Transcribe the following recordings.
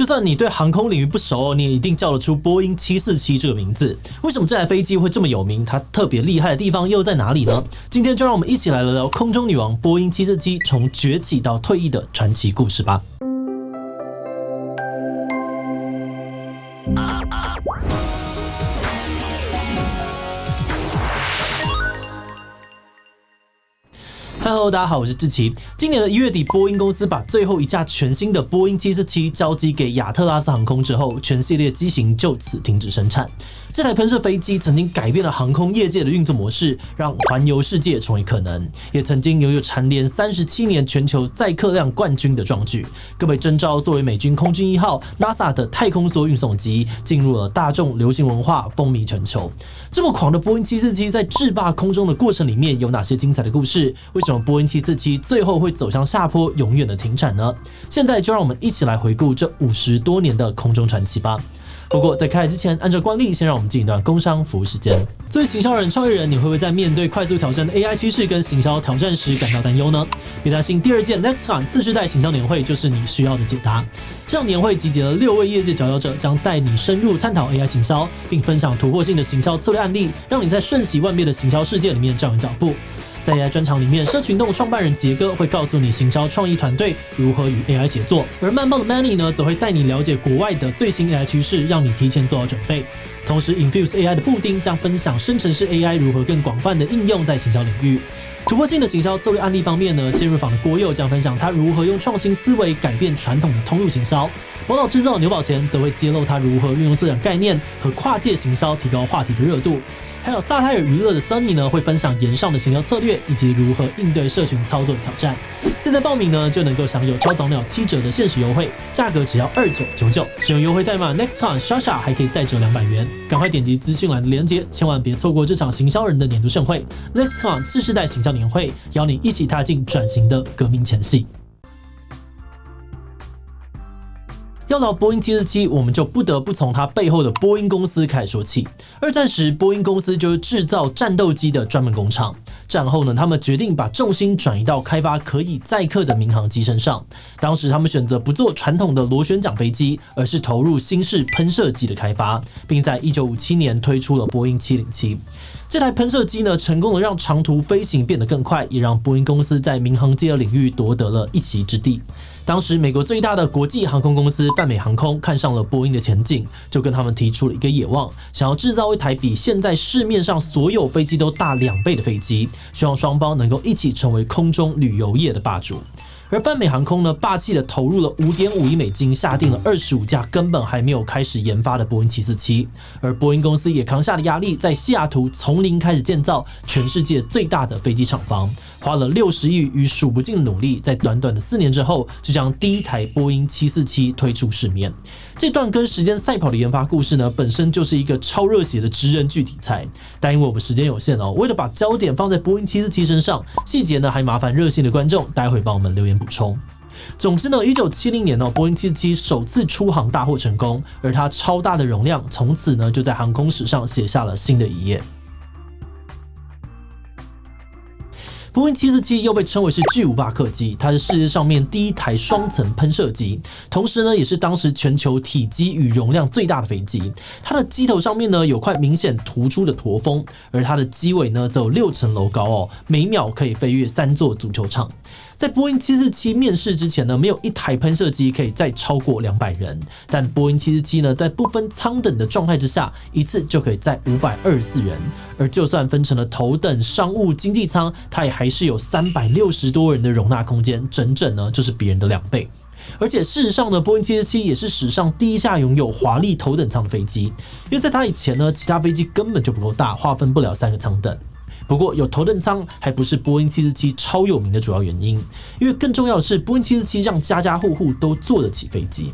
就算你对航空领域不熟，你也一定叫得出波音747这个名字。为什么这台飞机会这么有名？它特别厉害的地方又在哪里呢？今天就让我们一起来聊聊空中女王波音747从崛起到退役的传奇故事吧。Hello， 大家好，我是志奇。今年的1月底，波音公司把最后一架全新的波音747交机给亚特拉斯航空之后，全系列机型就此停止生产。这台喷射飞机曾经改变了航空业界的运作模式，让环游世界成为可能，也曾经拥有蝉联37年全球载客量冠军的壮举，更被征召作为美军空军1号 NASA 的太空梭运送机，进入了大众流行文化，风靡全球。这么狂的波音747在制霸空中的过程里面有哪些精彩的故事？为什么波音747最后会走向下坡，永远的停产呢？现在就让我们一起来回顾这50多年的空中传奇吧。不过在开始之前，按照惯例，先让我们进一段工商服务时间。作为行销人、创业人，你会不会在面对快速挑战的 AI 趋势跟行销挑战时感到担忧呢？别担心，第2届 NextCon 次世代行销年会就是你需要的解答。这场年会集结了6位业界佼佼者，将带你深入探讨 AI 行销，并分享突破性的行销策略案例，让你在瞬息万变的行销世界里面站稳脚步。在 AI 专场里面，社群动创办人杰哥会告诉你行销创意团队如何与 AI 协作，而慢棒的 Manny 呢，则会带你了解国外的最新 AI 趋势，让你提前做好准备。同时 Infuse AI 的布丁将分享生成式 AI 如何更广泛的应用在行销领域。突破性的行销策略案例方面呢，先入坊的郭佑将分享他如何用创新思维改变传统的通路行销。宝岛制造的牛宝贤则会揭露他如何运用色彩概念和跨界行销提高话题的热度。还有萨泰尔娱乐的 Sunny 呢，会分享延上的行销策略以及如何应对社群操作的挑战。现在报名呢，就能够享有超早鸟7折的限时优惠，价格只要2999，使用优惠代码 NEXTCON Shasha 还可以再折200元。赶快点击资讯栏的连结，千万别错过这场行销人的年度盛会 NEXTCON 次世代行销年会，邀你一起踏进转型的革命前夕。要聊波音747，我们就不得不从它背后的波音公司开始说起。2战时，波音公司就是制造战斗机的专门工厂。战后呢，他们决定把重心转移到开发可以载客的民航机身上。当时他们选择不做传统的螺旋桨飞机，而是投入新式喷射机的开发，并在1957年推出了波音707。这台喷射机呢，成功的让长途飞行变得更快，也让波音公司在民航机的领域夺得了一席之地。当时美国最大的国际航空公司泛美航空看上了波音的前景，就跟他们提出了一个野望，想要制造一台比现在市面上所有飞机都大2倍的飞机，希望双方能够一起成为空中旅游业的霸主。而泛美航空呢，霸气的投入了5.5亿美金，下定了25架根本还没有开始研发的波音747。而波音公司也扛下了压力，在西雅图从零开始建造全世界最大的飞机厂房，花了60亿与数不尽的努力，在短短的4年之后，就将第一台波音747推出市面。这段跟时间赛跑的研发故事呢，本身就是一个超热血的职人剧题材，但因为我们时间有限哦，为了把焦点放在波音747身上，细节呢还麻烦热心的观众待会帮我们留言补充。总之呢，1970年波音747首次出航大获成功，而它超大的容量，从此呢就在航空史上写下了新的一页。波音747又被称为是巨无霸客机，它是世界上面第一台双层喷射机，同时呢也是当时全球体积与容量最大的飞机。它的机头上面呢有块明显突出的驼峰，而它的机尾呢则有6层楼高哦，每秒可以飞越3座足球场。在波音747面世之前呢，没有一台喷射机可以载超过200人，但波音747呢，在不分舱等的状态之下，一次就可以载524人，而就算分成了头等、商务、经济舱，它也还是有360多人的容纳空间，整整呢就是别人的2倍。而且事实上呢，波音747也是史上第一架拥有华丽头等舱的飞机，因为在它以前呢，其他飞机根本就不够大，划分不了3个舱等。不过有头等舱还不是波音747超有名的主要原因，因为更重要的是波音747让家家户户都坐得起飞机。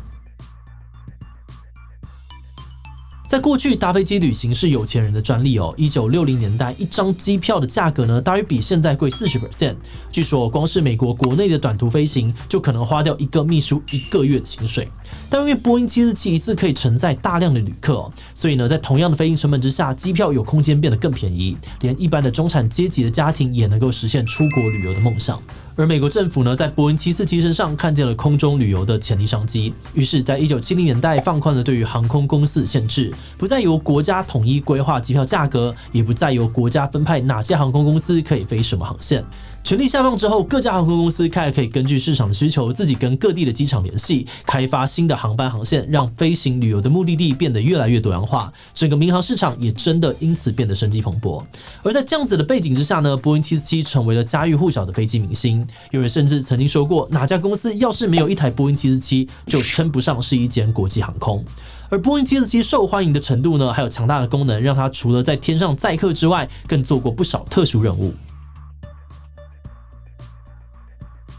在过去，搭飞机旅行是有钱人的专利哦。1960年代，一张机票的价格呢，大约比现在贵40%。据说，光是美国国内的短途飞行，就可能花掉一个秘书1个月的薪水。但因为波音747一次可以承载大量的旅客哦，所以呢，在同样的飞行成本之下，机票有空间变得更便宜，连一般的中产阶级的家庭也能够实现出国旅游的梦想。而美国政府呢，在波音747身上看见了空中旅游的潜力商机，于是，在1970年代放宽了对于航空公司的限制，不再由国家统一规划机票价格，也不再由国家分派哪些航空公司可以飞什么航线。权力下放之后，各家航空公司开始可以根据市场的需求，自己跟各地的机场联系，开发新的航班航线，让飞行旅游的目的地变得越来越多样化。整个民航市场也真的因此变得生机蓬勃。而在这样子的背景之下呢，波音747成为了家喻户晓的飞机明星。有人甚至曾经说过，哪家公司要是没有一台波音747，就称不上是一间国际航空。而波音747受欢迎的程度呢，还有强大的功能，让它除了在天上载客之外，更做过不少特殊任务。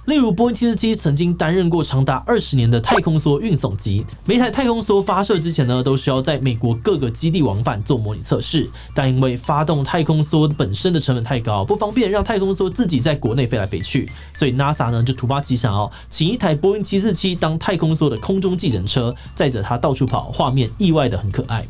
例如，波音747曾经担任过长达20年的太空梭运送机。每台太空梭发射之前呢，都需要在美国各个基地往返做模拟测试。但因为发动太空梭本身的成本太高，不方便让太空梭自己在国内飞来飞去，所以 NASA 呢就突发奇想请一台波音747当太空梭的空中计程车，载着它到处跑，画面意外的很可爱。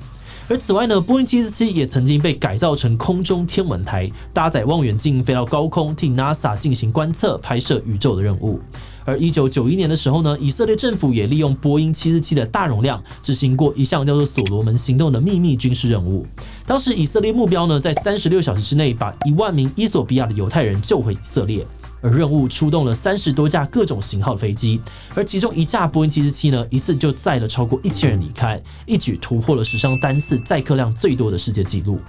而此外呢，波音747也曾经被改造成空中天文台，搭载望远镜飞到高空，替 NASA 进行观测、拍摄宇宙的任务。而1991年的时候呢，以色列政府也利用波音747的大容量，执行过一项叫做所罗门行动的秘密军事任务。当时以色列目标呢，在36小时之内把1万名伊索比亚的犹太人救回以色列。而任务出动了30多架各种型号的飞机，而其中一架波音747呢，一次就载了超过1000人离开，一举突破了史上单次载客量最多的世界纪录。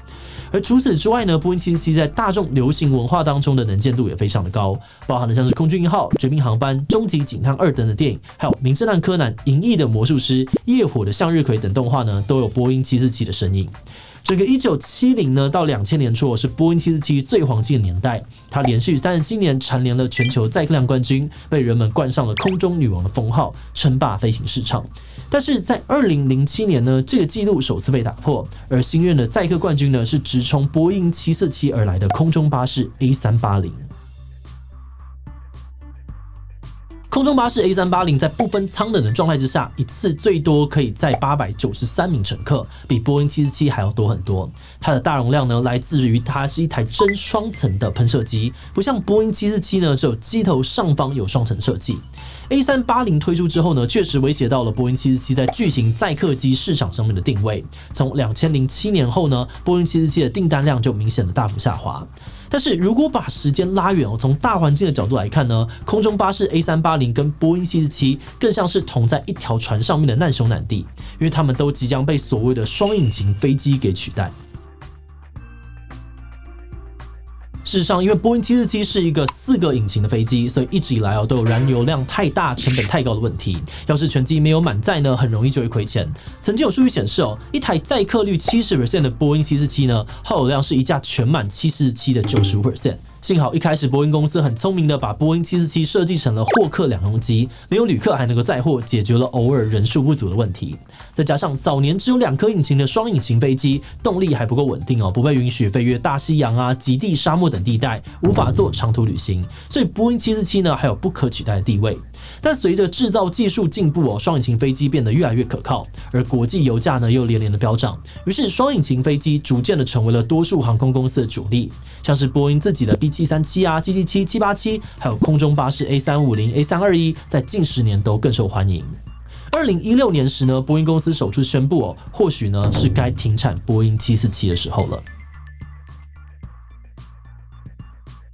而除此之外呢，波音747在大众流行文化当中的能见度也非常的高，包含了像是空军1号、绝命航班、终极警探2等的电影，还有名侦探柯南、银翼的魔术师、夜火的向日葵等动画呢，都有波音747的身影。整个1970呢到2000年初是波音747最黄金的年代，它连续37年蝉联了全球载客量冠军，被人们冠上了空中女王的封号，称霸飞行市场。但是在2007年呢，这个纪录首次被打破，而新任的载客冠军呢是直冲波音747而来的空中巴士 A380。空中巴士 A380 在不分舱等的状态之下，一次最多可以载893名乘客，比波音747还要多很多。它的大容量呢，来自于它是一台真双层的喷射机，不像波音747呢，只有机头上方有双层设计。A380 推出之后呢，确实威胁到了波音747在巨型载客机市场上面的定位。从2007年后呢，波音747的订单量就明显的大幅下滑。但是如果把时间拉远从大环境的角度来看呢，空中巴士 A380 跟波音747更像是同在一条船上面的难兄难弟，因为他们都即将被所谓的双引擎飞机给取代。事实上，因为波音747是一个4个引擎的飞机，所以一直以来都有燃油量太大、成本太高的问题。要是全机没有满载呢，很容易就会亏钱。曾经有数据显示一台载客率70% 的波音747呢，耗油量是一架全满747的95%。幸好一开始波音公司很聪明的把波音747设计成了货客两用机，没有旅客还能够载货，解决了偶尔人数不足的问题。再加上早年只有2颗引擎的双引擎飞机，动力还不够稳定不被允许飞越大西洋极地、沙漠等地带，无法做长途旅行，所以波音747呢还有不可取代的地位。但随着制造技术进步双引擎飞机变得越来越可靠，而国际油价呢又连连的飙涨，于是双引擎飞机逐渐的成为了多数航空公司的主力，像是波音自己的 B737、777、787，还有空中巴士 A350、A321，在近10年都更受欢迎。2016年时呢，波音公司首次宣布或许呢是该停产波音747的时候了。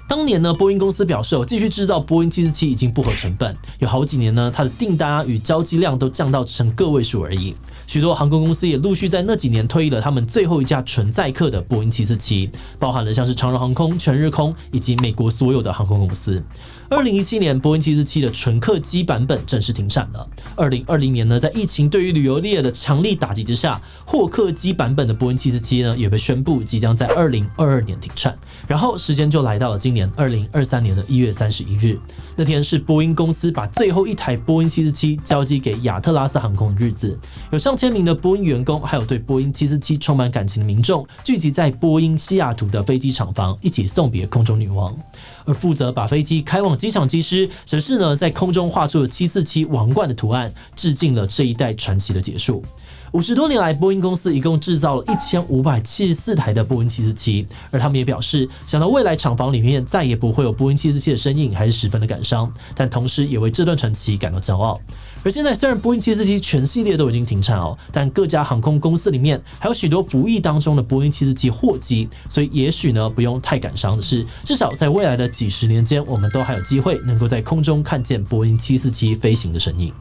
当年呢，波音公司表示继续制造波音747已经不合成本，有好几年呢，它的订单与交机量都降到只剩个位数而已。许多航空公司也陆续在那几年退役了他们最后一架纯载客的波音747，包含了像是长荣航空、全日空以及美国所有的航空公司。2017年，波音747的纯客机版本正式停产了。2020年呢，在疫情对于旅游业的强力打击之下，货客机版本的波音747呢也被宣布即将在2022年停产。然后时间就来到了今年年2023年的1月31日，那天是波音公司把最后一台波音747交机给亚特拉斯航空的日子。有上千名的波音员工，还有对波音747充满感情的民众，聚集在波音西雅图的飞机厂房，一起送别空中女王。而负责把飞机开往机场机师，则是呢在空中画出了747王冠的图案，致敬了这一代传奇的结束。50多年来，波音公司一共制造了1574台的波音747，而他们也表示，想到未来厂房里面再也不会有波音747的身影，还是十分的感伤，但同时也为这段传奇感到骄傲。而现在虽然波音747全系列都已经停产哦，但各家航空公司里面还有许多服役当中的波音747货机，所以也许呢不用太感伤的是，至少在未来的几十年间，我们都还有机会能够在空中看见波音747飞行的身影。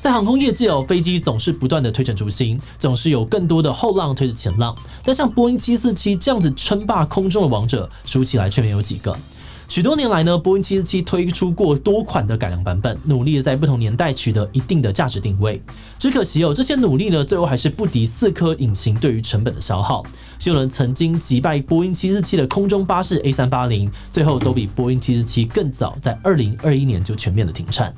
在航空业界哦，飞机总是不断的推陈出新，总是有更多的后浪推着前浪。但像波音747这样子称霸空中的王者，数起来却没有几个。许多年来呢，波音747推出过多款的改良版本，努力的在不同年代取得一定的价值定位。只可惜哦，这些努力呢，最后还是不敌4颗引擎对于成本的消耗。就连曾经击败波音747的空中巴士 A380，最后都比波音747更早，在2021年就全面的停产。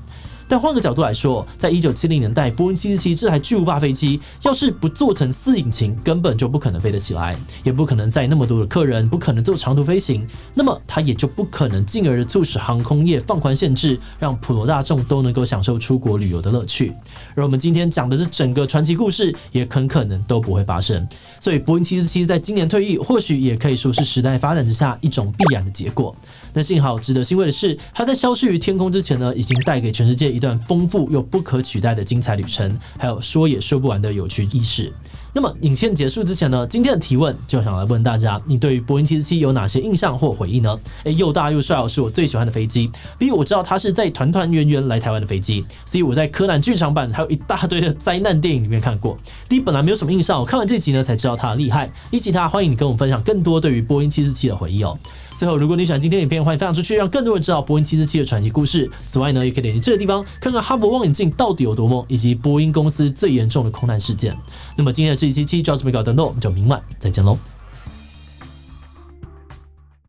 但换个角度来说，在1970年代，波音747这台巨无霸飞机，要是不做成4引擎，根本就不可能飞得起来，也不可能载那么多的客人，不可能做长途飞行，那么它也就不可能进而的促使航空业放宽限制，让普罗大众都能够享受出国旅游的乐趣。而我们今天讲的是整个传奇故事，也很可能都不会发生。所以波音747在今年退役，或许也可以说是时代发展之下一种必然的结果。那幸好值得欣慰的是，它在消失于天空之前呢，已经带给全世界一段丰富又不可取代的精彩旅程，还有说也说不完的有趣意识。那么影片结束之前呢，今天的提问就想来问大家，你对于波音747有哪些印象或回忆呢？又大又帅哦，是我最喜欢的飞机。比如我知道它是在团团圆圆来台湾的飞机，所以我在柯南剧场版还有一大堆的灾难电影里面看过。第一本来没有什么印象，我看完这集呢才知道它的厉害。以及它欢迎你跟我们分享更多对于波音747的回忆哦。最后，如果你喜欢今天的影片，欢迎分享出去，让更多人知道波音747的传奇故事。此外呢，也可以点击这个地方看看哈勃望远镜到底有多猛，以及波音公司最严重的空难事件。那么今天的这一期就到这边告一段落，我们就明晚再见喽。